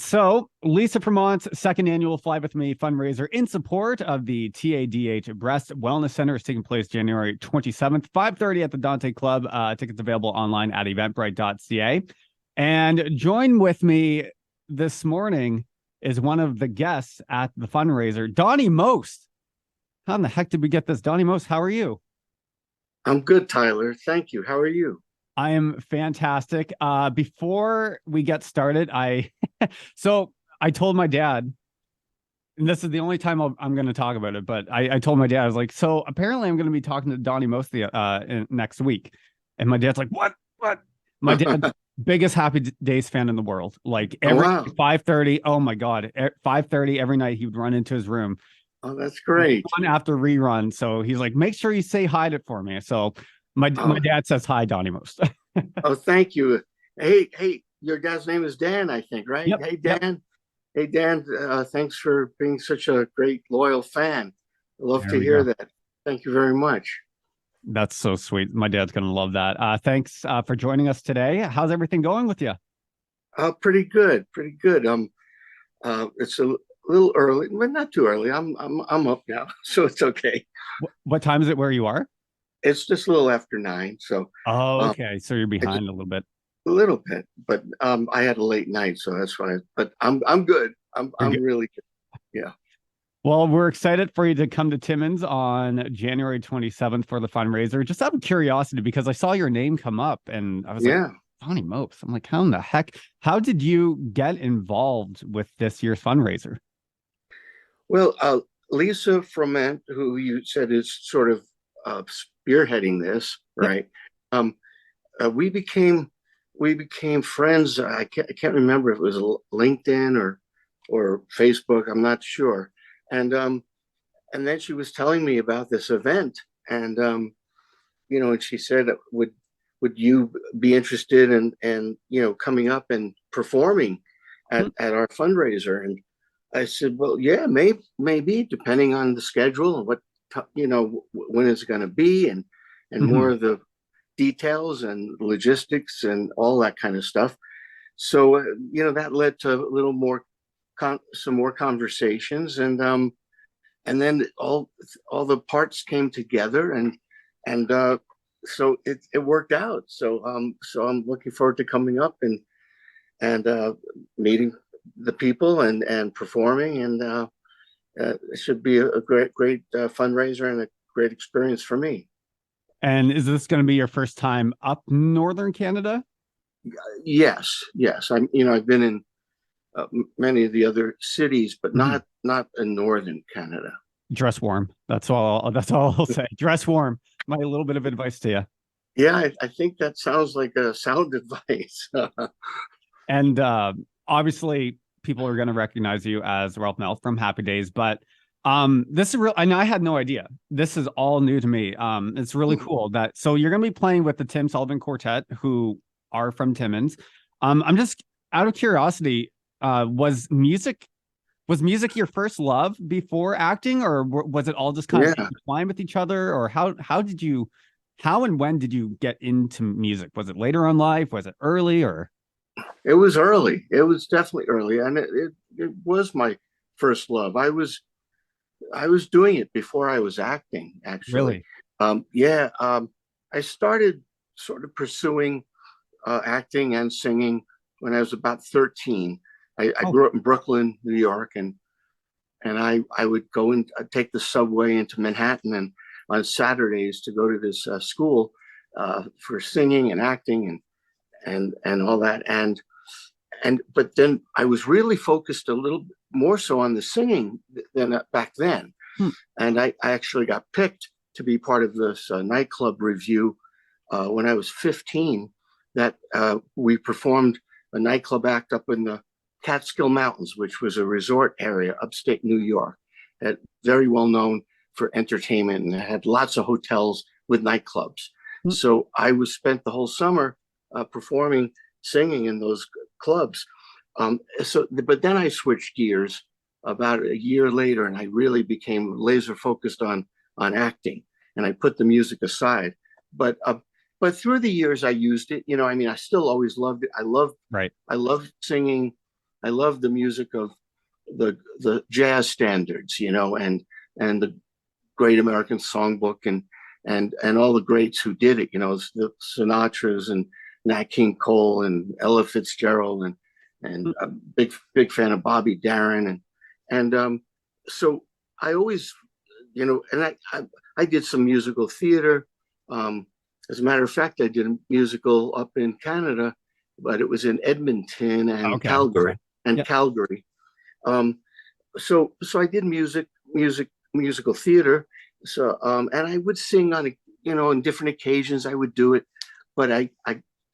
So, Lisa Fremont's second annual Fly With Me fundraiser in support of the TADH Breast Wellness Center is taking place January 27th, 5:30 at the Dante Club. Tickets available online at eventbrite.ca. And join with me this morning is one of the guests at the fundraiser, Donnie Most. How in the heck did we get this? Donnie Most, how are you? I'm good, Tyler. Thank you. How are you? I am fantastic. Before we get started, so I told my dad, and this is the only time I'm going to talk about it, but I told my dad, I was like, so apparently I'm going to be talking to Donnie mostly next week. And my dad's like, what? What? My dad's biggest Happy Days fan in the world. Like Oh, every wow. 5:30, oh my God, 5:30 every night he would run into his room, Oh, that's great. run after rerun. So he's like, make sure you say hi to for me. So my Oh, dad says hi, Donnie Most. oh, thank you. Hey, your dad's name is Dan, I think, right? Yep. Hey, Yep. Dan. Hey, Dan. Thanks for being such a great, loyal fan. I love There to we hear go. that. Thank you very much. That's so sweet. My dad's going to love that. Thanks for joining us today. How's everything going with you? Pretty good. Pretty good. It's a little early, but not too early. I'm up now, so it's okay. What time is it where you are? It's just a little after 9, so Oh, um, okay. So you're I just behind a little bit. a little bit, but I had a late night, so that's why. But I'm good. You're I'm good. really good. Yeah. Well, we're excited for you to come to Timmins on January 27th for the fundraiser. Just out of curiosity, because I saw your name come up and I was like, Yeah. Donnie Mopes. I'm like, how in the heck? How did you get involved with this year's fundraiser? Well, Lisa Froment, who you said is sort of spearheading this, Yep. right? Um, we became friends. I can't remember if it was LinkedIn or Facebook. I'm not sure. And and then she was telling me about this event, and and she said, would you be interested in coming up and performing Hmm. at our fundraiser? And I said, well, yeah, maybe depending on the schedule and what when it's going to be, and more Mhm. of the details and logistics and all that kind of stuff. So that led to a little more some more conversations, and then all the parts came together, and so it worked out. So I'm looking forward to coming up and meeting the people and performing, and it should be a great fundraiser and a great experience for me. And is this going to be your first time up Northern Canada? Yes, I've been in many of the other cities, but Mhm. not in northern Canada. Dress warm. That's all I'll say. Dress warm. My little bit of advice to you. Yeah, I think that sounds like a sound advice. And obviously, people are going to recognize you as Ralph Mel from Happy Days, but this is real. I know I had no idea. This is all new to me. It's really cool that so you're going to be playing with the Tim Sullivan Quartet, who are from Timmins. I'm just out of curiosity. Was music your first love before acting, or was it all just kind of Yeah, intertwined with each other, or how and when did you get into music? Was it later on life? Was it early or it was early. It was definitely early, and it was my first love. I was doing it before I was acting, actually. really? Yeah, I started sort of pursuing acting and singing when I was about 13. I Oh, grew up in Brooklyn, New York, and I would go and take the subway into Manhattan and on Saturdays to go to this school for singing and acting and all that. And but then I was really focused a little more so on the singing than back then. hmm. And I actually got picked to be part of this nightclub review when I was 15. That we performed a nightclub act up in the Catskill Mountains, which was a resort area upstate New York, that very well known for entertainment and had lots of hotels with nightclubs. Hmm. So I was spent the whole summer performing, singing in those clubs. But then I switched gears about a year later, and I really became laser focused on acting, and I put the music aside. But but through the years, I used it. I mean, I still always loved it. Right. I love singing. I love the music of the jazz standards, and the Great American Songbook, and all the greats who did it, the Sinatras and Nat King Cole and Ella Fitzgerald, and a big fan of Bobby Darin, and so I always, and I did some musical theater. As a matter of fact, I did a musical up in Canada, but it was in Edmonton and Okay. Calgary and Yep. Calgary. So I did musical theater. So and I would sing on different occasions. I would do it, but I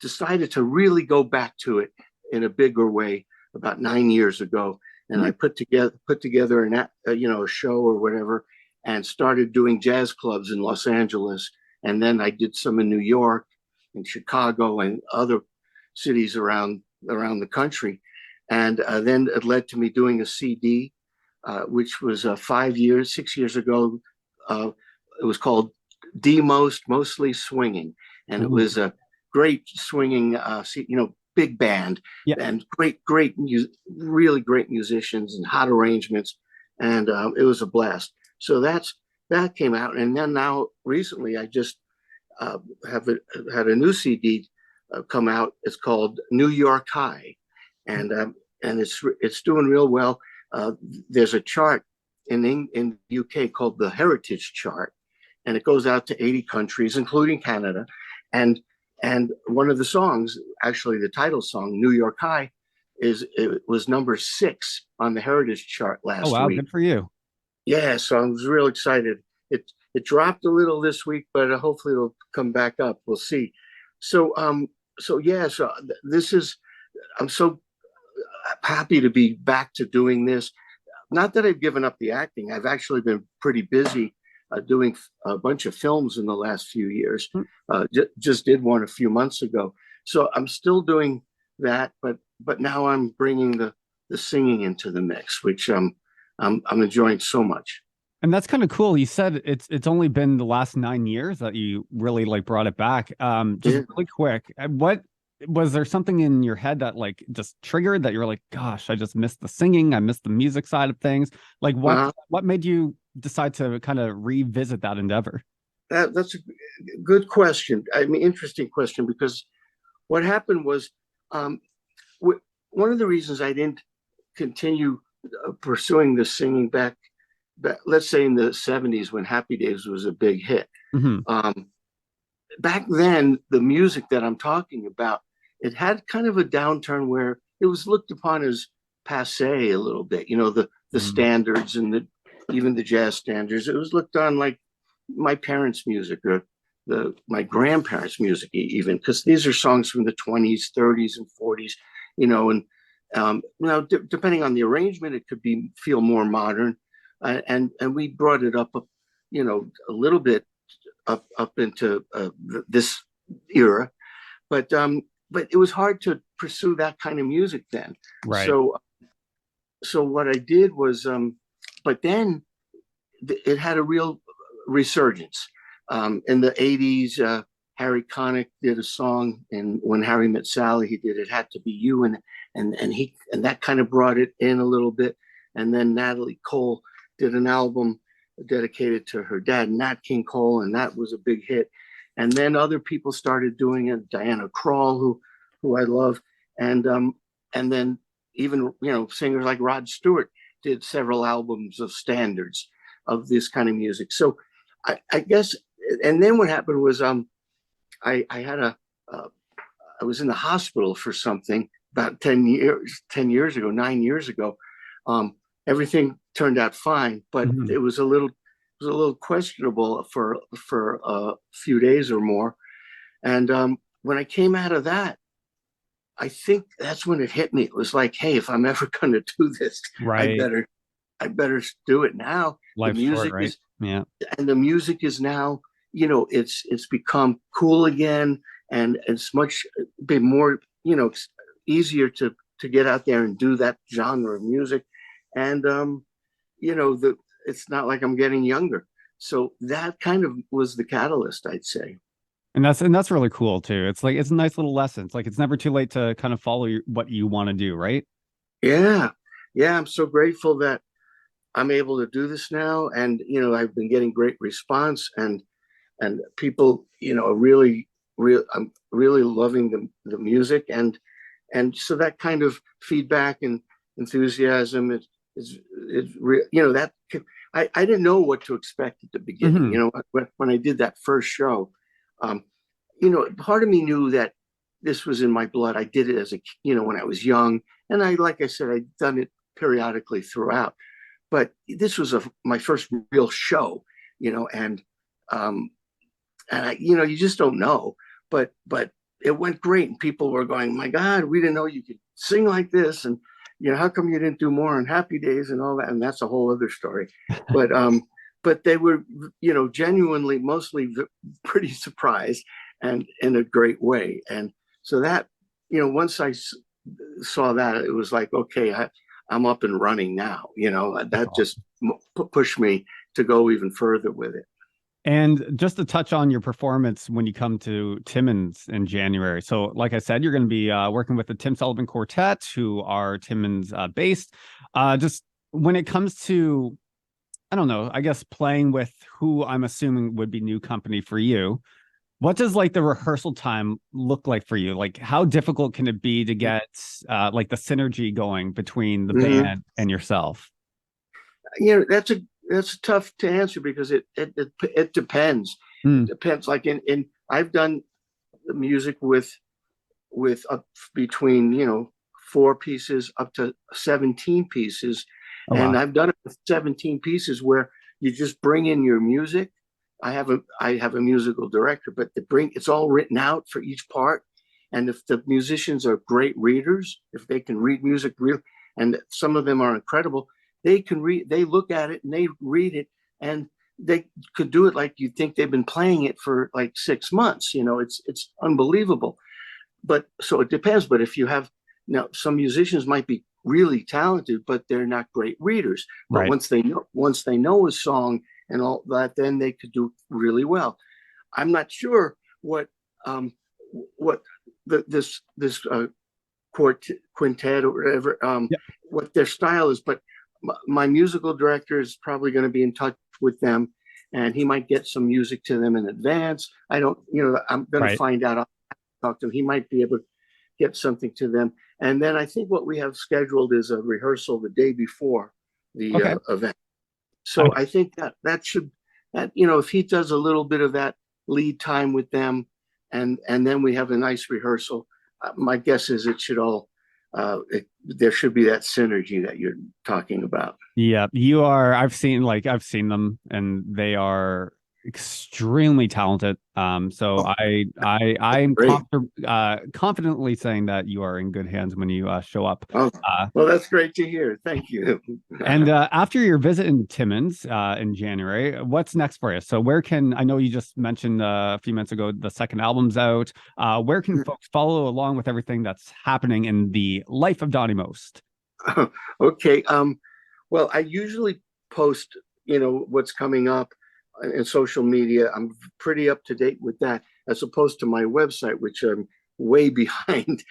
decided to really go back to it in a bigger way about 9 years ago, and I put together a show or whatever, and started doing jazz clubs in Los Angeles, and then I did some in New York and Chicago and other cities around the country, and then it led to me doing a CD, which was 6 years ago. It was called Mostly Swinging, and it was a great swinging, big band, Yeah. and really great musicians and hot arrangements, and it was a blast. So that came out, and then now recently I just had a new CD come out. It's called New York High, and it's doing real well. There's a chart in UK called the Heritage Chart, and it goes out to 80 countries, including Canada. And one of the songs, actually the title song, New York High, it was number 6 on the Heritage Chart last Oh, wow. week. Good for you. Yeah, so I was real excited. It dropped a little this week, but hopefully it'll come back up. We'll see. So this is, I'm so happy to be back to doing this. Not that I've given up the acting. I've actually been pretty busy doing a bunch of films in the last few years. Just did one a few months ago. So I'm still doing that, but now I'm bringing the singing into the mix, which I'm enjoying so much. And that's kind of cool. You said it's only been the last 9 years that you really brought it back. Just really quick, what was there something in your head that just triggered that you're like, gosh, I just missed the singing, I missed the music side of things? What made you decide to kind of revisit that endeavor? That's a good question. I mean, interesting question, because what happened was, one of the reasons I didn't continue pursuing the singing back, let's say in the 70s when Happy Days was a big hit. Back then, the music that I'm talking about, it had kind of a downturn where it was looked upon as passe a little bit. The standards and even the jazz standards. It was looked on like my parents' music or my grandparents' music, even, because these are songs from the 20s, 30s, and 40s. And depending on the arrangement, it could feel more modern. And we brought it up, a little bit up into this era, but it was hard to pursue that kind of music then. Right. So what I did was, but then it had a real resurgence. In the 80s, Harry Connick did a song, and When Harry Met Sally, he did It Had to Be You, and that kind of brought it in a little bit. And then Natalie Cole did an album dedicated to her dad, Nat King Cole, and that was a big hit. And then other people started doing it. Diana Krall, who I love, and then even singers like Rod Stewart did several albums of standards of this kind of music. So I guess, and then what happened was I was in the hospital for something about 9 years ago. Everything turned out fine, but it was a little questionable for a few days or more. And when I came out of that, I think that's when it hit me. It was like, hey, if I'm ever going to do this, right, I better do it now. Life's the music short, right? Yeah, and the music is now, it's become cool again, and it's much been more, easier to get out there and do that genre of music. And it's not like I'm getting younger. So that kind of was the catalyst, I'd say. And that's really cool too. It's a nice little lesson. It's never too late to kind of follow what you want to do, right? Yeah. Yeah. I'm so grateful that I'm able to do this now. And, I've been getting great response, and people, are I'm really loving the music. And so that kind of feedback and enthusiasm that I didn't know what to expect at the beginning. Hmm. When I did that first show, um, part of me knew that this was in my blood. I did it when I was young, and like I said, I'd done it periodically throughout. But this was my first real show, and um, you just don't know. But it went great, and people were going, "My God, we didn't know you could sing like this," and how come you didn't do more on Happy Days and all that? And that's a whole other story. But but they were, genuinely, mostly pretty surprised, and in a great way. And so that, once I saw that, it was like, okay, I'm up and running now. That's That just awesome. pushed me to go even further with it. And just to touch on your performance when you come to Timmins in January. So, like I said, you're going to be working with the Tim Sullivan Quartet, who are Timmins based. Just when it comes to, I don't know, I guess playing with who I'm assuming would be new company for you. What does like the rehearsal time look like for you? Like, how difficult can it be to get like the synergy going between the Mm-hmm. band and yourself? That's tough to answer because it depends. It Mm. depends. Like in I've done the music with up between 4 pieces up to 17 pieces, Oh and wow! I've done it with 17 pieces where you just bring in your music. I have a musical director, but it's all written out for each part. And if the musicians are great readers, if they can read music real, and some of them are incredible, they look at it and they read it, and they could do it like you think they've been playing it for like 6 months. It's unbelievable. But so it depends. But if you have now, some musicians might be really talented, but they're not great readers. But Right. once they know a song and all that, then they could do really well. I'm not sure um, what this quintet or whatever, Yeah. what their style is, but my musical director is probably going to be in touch with them, and he might get some music to them in advance. I don't, I'm going to Right. find out. I'll talk to him. He might be able to get something to them. And then I think what we have scheduled is a rehearsal the day before the Okay. event. I So I think that should, if he does a little bit of that lead time with them, and then we have a nice rehearsal, my guess is it should all, there should be that synergy that you're talking about. Yeah, I've seen them and they are extremely talented. So Oh, I'm great. confidently saying that you are in good hands when you show up. Oh, Uh, well, that's great to hear. Thank you. and after your visit in Timmins in January, what's next for you? So where can I know you just mentioned a few minutes ago the second album's out. Where can folks follow along with everything that's happening in the life of Donnie Most? Okay. Well, I usually post, what's coming up in social media. I'm pretty up to date with that, as opposed to my website, which I'm way behind,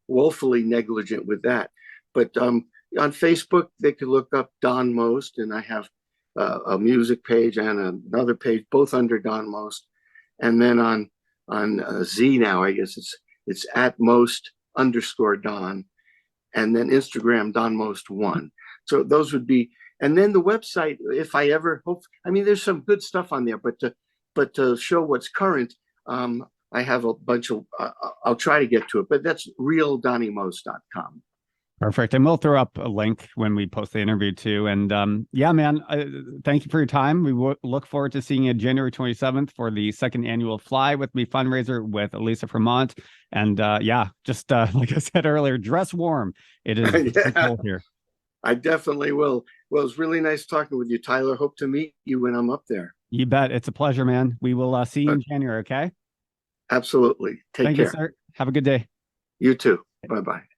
woefully negligent with that. But on Facebook, they could look up Don Most, and I have a music page and another page, both under Don Most. And then on Z now, I guess it's at most underscore Don, and then Instagram Don Most one. So those would be, and then the website. If I ever hope, I mean, there's some good stuff on there, but to show what's current, I have a bunch of. I'll try to get to it, but that's realdonnymost.com. Perfect. And we'll throw up a link when we post the interview too. And yeah, man, thank you for your time. We look forward to seeing you January 27th for the second annual Fly With Me fundraiser with Elisa Fremont. And yeah, just like I said earlier, dress warm. It is very Yeah, cold here. I definitely will. Well, it's really nice talking with you, Tyler. Hope to meet you when I'm up there. You bet. It's a pleasure, man. We will see you in January. Okay. Absolutely. Take Thank you, care. sir. Have a good day. You too. Bye bye.